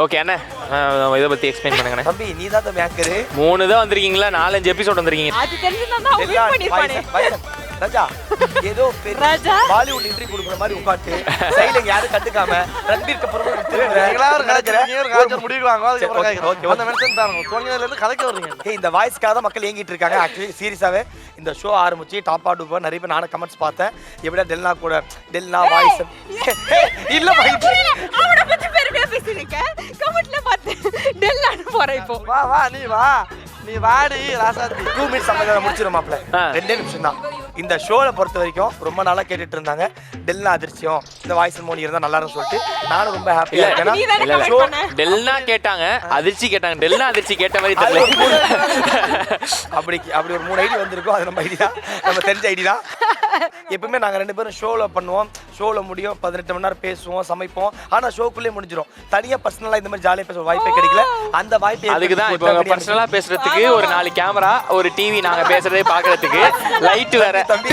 Okay அண்ணா இதை பத்தி explain பண்ணுங்க தம்பி. நீ தான் தம்பி ஆங்கர். 3 தான் வந்திருக்கீங்களா? 4-5 எபிசோட் வந்திருக்கீங்க. அது தெரிஞ்சிருந்தா வின் பண்ணிருப்பானே. ராஜா ஏதோ பெரிய பாலிவுட் என்ட்ரி கொடுக்குற மாதிரி உட்கார்ந்து சைலங்க யாரும் கண்டுக்காம ரன்பீர் கபூர் இந்த வாய்ஸ்க்காக தான் மக்கள் ஏங்கிட்டு இருக்காங்க. ஆக்சுவலி சீரியஸாவே இந்த ஷோ ஆரம்பிச்சு டாப் ஆட் நிறைய பேர் நானும் கமெண்ட்ஸ் பார்த்தேன். எப்படியா டெல்னா கூட டெல்னா வாய்ஸ் இல்ல அவனை பத்தி பெருமையா பேசிருக்க. கமெண்ட்ல பார்த்து டெல்லான்னு போறேன் இப்போ. வா நீ வாடி ராசாத்தி 2 மினிட்ஸ் சம்பந்தம் முடிச்சிரும் மாப்ள. 2 நிமிஷம் தான். இந்த ஷோல பொறுத்த வரைக்கும் ரொம்ப நாளா கேட்டுட்டு இருந்தாங்க டெல்னா அதிர்ச்சியம் இந்த வாய்ஸ் மோனி இருந்தா நல்லா இருக்கும்னு சொல்லிட்டு நானும் ரொம்ப ஹாப்பியா இருக்கேன். டெல்னா கேட்டாங்க, அதிர்ச்சி கேட்டாங்க. டெல்னா அதிர்ச்சி கேட்ட மாதிரி தெரியல. அப்படி ஒரு 3 ஐடி வந்திருக்கும். அது நம்ம ஐடி தான், நம்ம தெரிஞ்ச ஐடி தான். எப்பவுமே நாங்க 2 பேரும் ஷோல பண்ணுவோம். ஷோல முடியும் 18 மணி நேரம் பேசுவோம், சமைப்போம். ஆனா ஷோக்குள்ளே முடிஞ்சிரும். தனியா பர்சனலா இந்த மாதிரி ஜாலியா பேச வாய்ப்பே கிடைக்கல. அந்த வாய்ப்பை அதுக்கு தான் இப்போ பர்சனலா பேசுறதுக்கு ஒரு 4 கேமரா, ஒரு டிவி, நாங்க பேசுறதே பாக்குறதுக்கு லைட் வேற. தம்பி